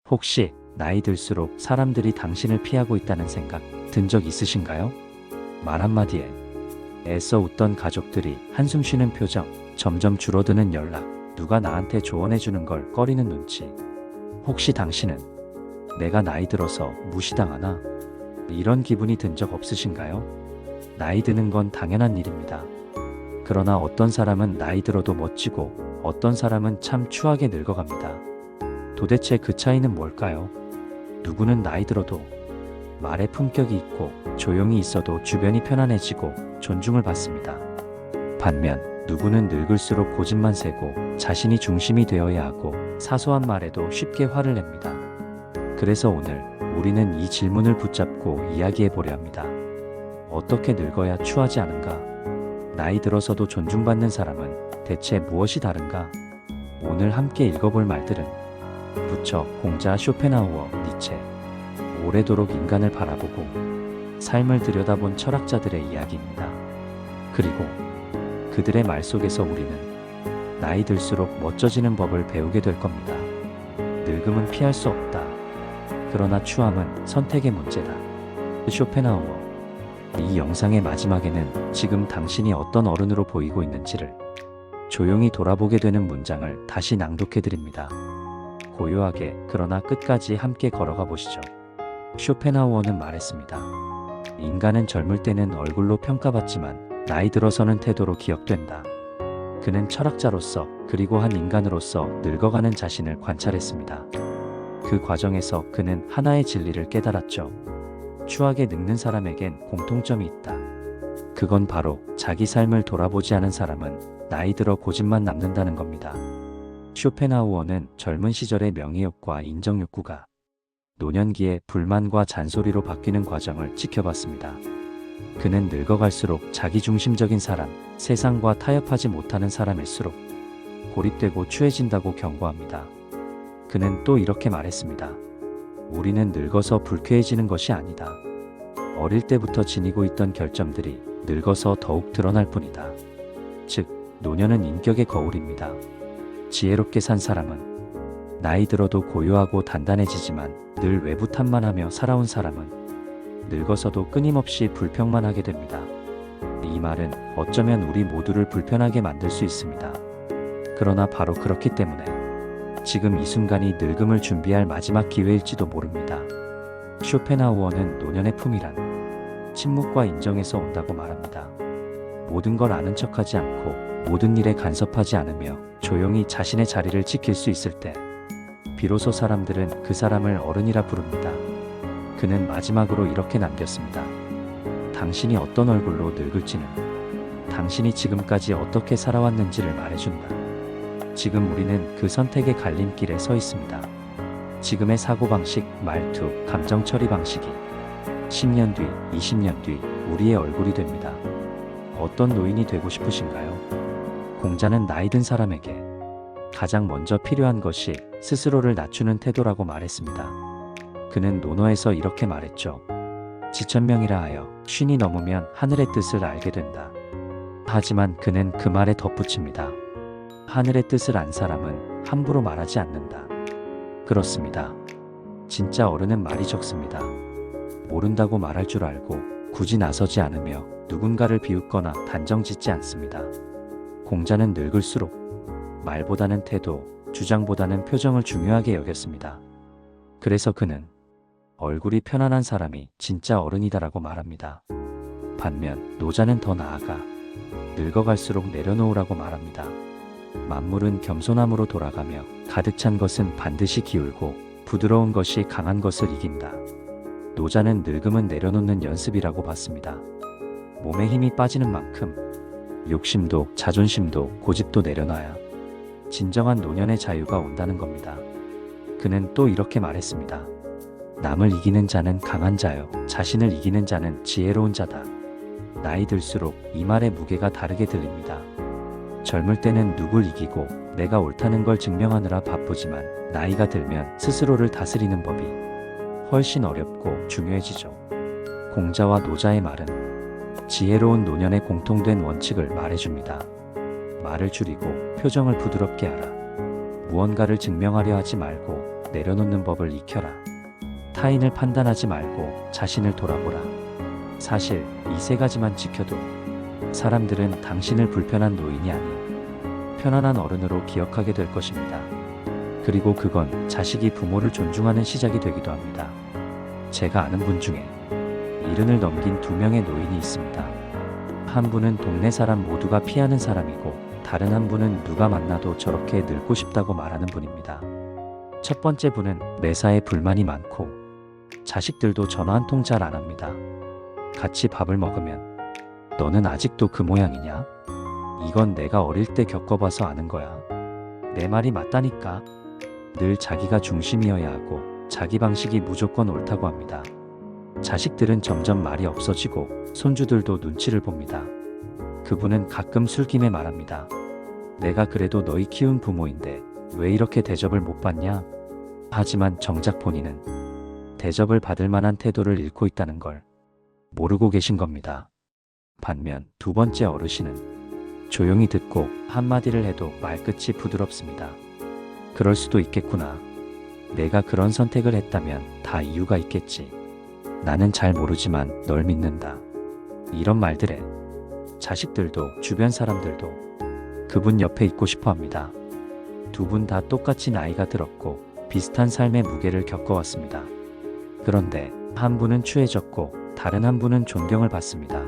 혹시 나이 들수록 사람들이 당신을 피하고 있다는 생각 든 적 있으신가요? 말 한마디에 애써 웃던 가족들이 한숨 쉬는 표정, 점점 줄어드는 연락, 누가 나한테 조언해주는 걸 꺼리는 눈치. 혹시 당신은 내가 나이 들어서 무시당하나? 이런 기분이 든 적 없으신가요? 나이 드는 건 당연한 일입니다. 그러나 어떤 사람은 나이 들어도 멋지고 어떤 사람은 참 추하게 늙어갑니다. 도대체 그 차이는 뭘까요? 누구는 나이 들어도 말에 품격이 있고 조용히 있어도 주변이 편안해지고 존중을 받습니다. 반면 누구는 늙을수록 고집만 세고 자신이 중심이 되어야 하고 사소한 말에도 쉽게 화를 냅니다. 그래서 오늘 우리는 이 질문을 붙잡고 이야기해 보려 합니다. 어떻게 늙어야 추하지 않은가? 나이 들어서도 존중받는 사람은 대체 무엇이 다른가? 오늘 함께 읽어볼 말들은 부처, 공자, 쇼펜하우어, 니체, 오래도록 인간을 바라보고 삶을 들여다본 철학자들의 이야기입니다. 그리고 그들의 말 속에서 우리는 나이 들수록 멋져지는 법을 배우게 될 겁니다. 늙음은 피할 수 없다. 그러나 추함은 선택의 문제다. 쇼펜하우어. 이 영상의 마지막에는 지금 당신이 어떤 어른으로 보이고 있는지를 조용히 돌아보게 되는 문장을 다시 낭독해 드립니다. 고요하게 그러나 끝까지 함께 걸어가 보시죠. 쇼펜하우어는 말했습니다. 인간은 젊을 때는 얼굴로 평가받지만 나이 들어서는 태도로 기억된다. 그는 철학자로서 그리고 한 인간으로서 늙어가는 자신을 관찰했습니다. 그 과정에서 그는 하나의 진리를 깨달았죠. 추하게 늙는 사람에겐 공통점이 있다. 그건 바로 자기 삶을 돌아보지 않은 사람은 나이 들어 고집만 남는다는 겁니다. 쇼펜하우어는 젊은 시절의 명예욕과 인정욕구가 노년기에 불만과 잔소리로 바뀌는 과정을 지켜봤습니다. 그는 늙어갈수록 자기중심적인 사람, 세상과 타협하지 못하는 사람일수록 고립되고 추해진다고 경고합니다. 그는 또 이렇게 말했습니다. 우리는 늙어서 불쾌해지는 것이 아니다. 어릴 때부터 지니고 있던 결점들이 늙어서 더욱 드러날 뿐이다. 즉, 노년은 인격의 거울입니다. 지혜롭게 산 사람은 나이 들어도 고요하고 단단해지지만 늘 외부 탓만 하며 살아온 사람은 늙어서도 끊임없이 불평만 하게 됩니다. 이 말은 어쩌면 우리 모두를 불편하게 만들 수 있습니다. 그러나 바로 그렇기 때문에 지금 이 순간이 늙음을 준비할 마지막 기회일지도 모릅니다. 쇼펜하우어는 노년의 품이란 침묵과 인정에서 온다고 말합니다. 모든 걸 아는 척하지 않고 모든 일에 간섭하지 않으며 조용히 자신의 자리를 지킬 수 있을 때 비로소 사람들은 그 사람을 어른이라 부릅니다. 그는 마지막으로 이렇게 남겼습니다. 당신이 어떤 얼굴로 늙을지는 당신이 지금까지 어떻게 살아왔는지를 말해준다. 지금 우리는 그 선택의 갈림길에 서 있습니다. 지금의 사고방식, 말투, 감정 처리 방식이 10년 뒤, 20년 뒤 우리의 얼굴이 됩니다. 어떤 노인이 되고 싶으신가요? 공자는 나이 든 사람에게 가장 먼저 필요한 것이 스스로를 낮추는 태도라고 말했습니다. 그는 논어에서 이렇게 말했죠. 지천명이라 하여 쉰이 넘으면 하늘의 뜻을 알게 된다. 하지만 그는 그 말에 덧붙입니다. 하늘의 뜻을 안 사람은 함부로 말하지 않는다. 그렇습니다. 진짜 어른은 말이 적습니다. 모른다고 말할 줄 알고 굳이 나서지 않으며 누군가를 비웃거나 단정 짓지 않습니다. 공자는 늙을수록 말보다는 태도, 주장보다는 표정을 중요하게 여겼습니다. 그래서 그는 얼굴이 편안한 사람이 진짜 어른이다라고 말합니다. 반면 노자는 더 나아가 늙어갈수록 내려놓으라고 말합니다. 만물은 겸손함으로 돌아가며 가득 찬 것은 반드시 기울고 부드러운 것이 강한 것을 이긴다. 노자는 늙음은 내려놓는 연습이라고 봤습니다. 몸에 힘이 빠지는 만큼 욕심도 자존심도 고집도 내려놔야 진정한 노년의 자유가 온다는 겁니다. 그는 또 이렇게 말했습니다. 남을 이기는 자는 강한 자요, 자신을 이기는 자는 지혜로운 자다. 나이 들수록 이 말의 무게가 다르게 들립니다. 젊을 때는 누굴 이기고 내가 옳다는 걸 증명하느라 바쁘지만 나이가 들면 스스로를 다스리는 법이 훨씬 어렵고 중요해지죠. 공자와 노자의 말은 지혜로운 노년의 공통된 원칙을 말해줍니다. 말을 줄이고 표정을 부드럽게 하라. 무언가를 증명하려 하지 말고 내려놓는 법을 익혀라. 타인을 판단하지 말고 자신을 돌아보라. 사실 이 세 가지만 지켜도 사람들은 당신을 불편한 노인이 아닌 편안한 어른으로 기억하게 될 것입니다. 그리고 그건 자식이 부모를 존중하는 시작이 되기도 합니다. 제가 아는 분 중에 70을 넘긴 2명의 노인이 있습니다. 한 분은 동네 사람 모두가 피하는 사람이고 다른 한 분은 누가 만나도 저렇게 늙고 싶다고 말하는 분입니다. 첫 번째 분은 매사에 불만이 많고 자식들도 전화 한 통 잘 안 합니다. 같이 밥을 먹으면 너는 아직도 그 모양이냐? 이건 내가 어릴 때 겪어봐서 아는 거야. 내 말이 맞다니까. 늘 자기가 중심이어야 하고 자기 방식이 무조건 옳다고 합니다. 자식들은 점점 말이 없어지고 손주들도 눈치를 봅니다. 그분은 가끔 술김에 말합니다. 내가 그래도 너희 키운 부모인데 왜 이렇게 대접을 못 받냐? 하지만 정작 본인은 대접을 받을 만한 태도를 잃고 있다는 걸 모르고 계신 겁니다. 반면 두 번째 어르신은 조용히 듣고 한마디를 해도 말끝이 부드럽습니다. 그럴 수도 있겠구나. 내가 그런 선택을 했다면 다 이유가 있겠지. 나는 잘 모르지만 널 믿는다. 이런 말들에 자식들도 주변 사람들도 그분 옆에 있고 싶어 합니다. 두 분 다 똑같이 나이가 들었고 비슷한 삶의 무게를 겪어왔습니다. 그런데 한 분은 추해졌고 다른 한 분은 존경을 받습니다.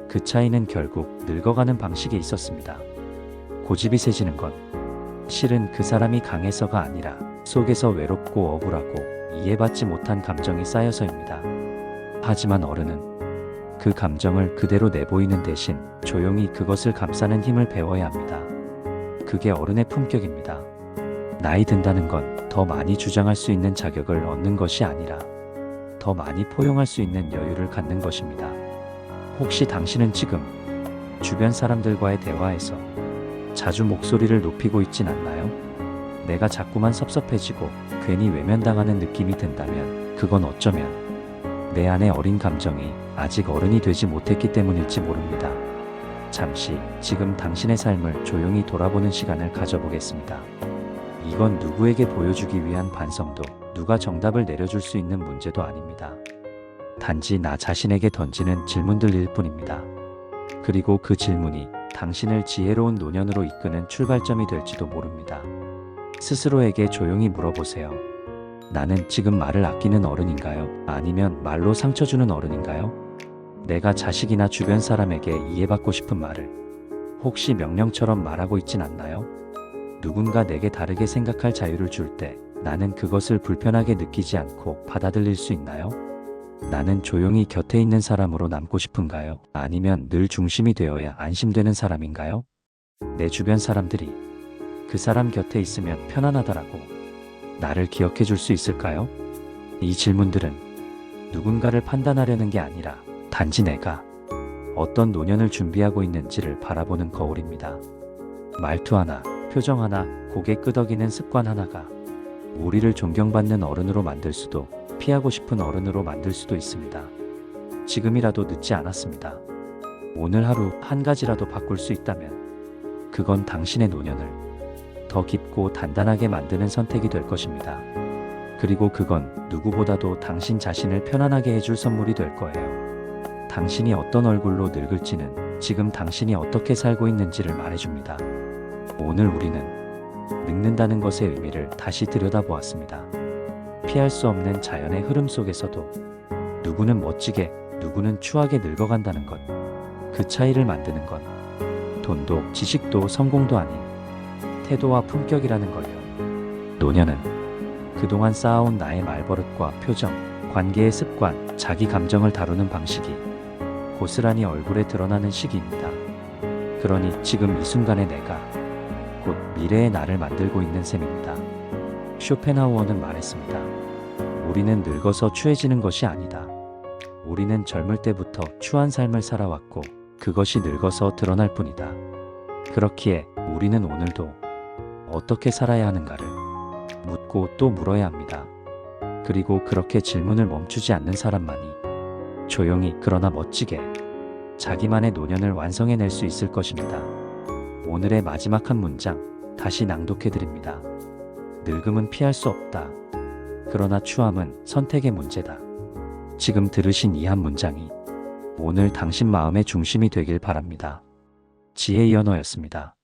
그 차이는 결국 늙어가는 방식에 있었습니다. 고집이 세지는 건 실은 그 사람이 강해서가 아니라 속에서 외롭고 억울하고 이해받지 못한 감정이 쌓여서입니다. 하지만 어른은 그 감정을 그대로 내보이는 대신 조용히 그것을 감싸는 힘을 배워야 합니다. 그게 어른의 품격입니다. 나이 든다는 건 더 많이 주장할 수 있는 자격을 얻는 것이 아니라 더 많이 포용할 수 있는 여유를 갖는 것입니다. 혹시 당신은 지금 주변 사람들과의 대화에서 자주 목소리를 높이고 있진 않나요? 내가 자꾸만 섭섭해지고 괜히 외면당하는 느낌이 든다면 그건 어쩌면 내 안의 어린 감정이 아직 어른이 되지 못했기 때문일지 모릅니다. 잠시 지금 당신의 삶을 조용히 돌아보는 시간을 가져보겠습니다. 이건 누구에게 보여주기 위한 반성도 누가 정답을 내려줄 수 있는 문제도 아닙니다. 단지 나 자신에게 던지는 질문들일 뿐입니다. 그리고 그 질문이 당신을 지혜로운 노년으로 이끄는 출발점이 될지도 모릅니다. 스스로에게 조용히 물어보세요. 나는 지금 말을 아끼는 어른인가요? 아니면 말로 상처 주는 어른인가요? 내가 자식이나 주변 사람에게 이해받고 싶은 말을 혹시 명령처럼 말하고 있진 않나요? 누군가 내게 다르게 생각할 자유를 줄 때 나는 그것을 불편하게 느끼지 않고 받아들일 수 있나요? 나는 조용히 곁에 있는 사람으로 남고 싶은가요? 아니면 늘 중심이 되어야 안심되는 사람인가요? 내 주변 사람들이 그 사람 곁에 있으면 편안하다라고 나를 기억해 줄 수 있을까요? 이 질문들은 누군가를 판단하려는 게 아니라 단지 내가 어떤 노년을 준비하고 있는지를 바라보는 거울입니다. 말투 하나, 표정 하나, 고개 끄덕이는 습관 하나가 우리를 존경받는 어른으로 만들 수도 피하고 싶은 어른으로 만들 수도 있습니다. 지금이라도 늦지 않았습니다. 오늘 하루 한 가지라도 바꿀 수 있다면 그건 당신의 노년을 더 깊고 단단하게 만드는 선택이 될 것입니다. 그리고 그건 누구보다도 당신 자신을 편안하게 해줄 선물이 될 거예요. 당신이 어떤 얼굴로 늙을지는 지금 당신이 어떻게 살고 있는지를 말해줍니다. 오늘 우리는 늙는다는 것의 의미를 다시 들여다보았습니다. 피할 수 없는 자연의 흐름 속에서도 누구는 멋지게, 누구는 추하게 늙어간다는 것. 그 차이를 만드는 건 돈도 지식도 성공도 아닌 태도와 품격이라는 걸요. 노년은 그동안 쌓아온 나의 말버릇과 표정, 관계의 습관, 자기 감정을 다루는 방식이 고스란히 얼굴에 드러나는 시기입니다. 그러니 지금 이 순간의 내가 곧 미래의 나를 만들고 있는 셈입니다. 쇼펜하우어는 말했습니다. 우리는 늙어서 추해지는 것이 아니다. 우리는 젊을 때부터 추한 삶을 살아왔고 그것이 늙어서 드러날 뿐이다. 그렇기에 우리는 오늘도 어떻게 살아야 하는가를 묻고 또 물어야 합니다. 그리고 그렇게 질문을 멈추지 않는 사람만이 조용히 그러나 멋지게 자기만의 노년을 완성해낼 수 있을 것입니다. 오늘의 마지막 한 문장 다시 낭독해드립니다. 늙음은 피할 수 없다. 그러나 추함은 선택의 문제다. 지금 들으신 이 한 문장이 오늘 당신 마음의 중심이 되길 바랍니다. 지혜의 언어였습니다.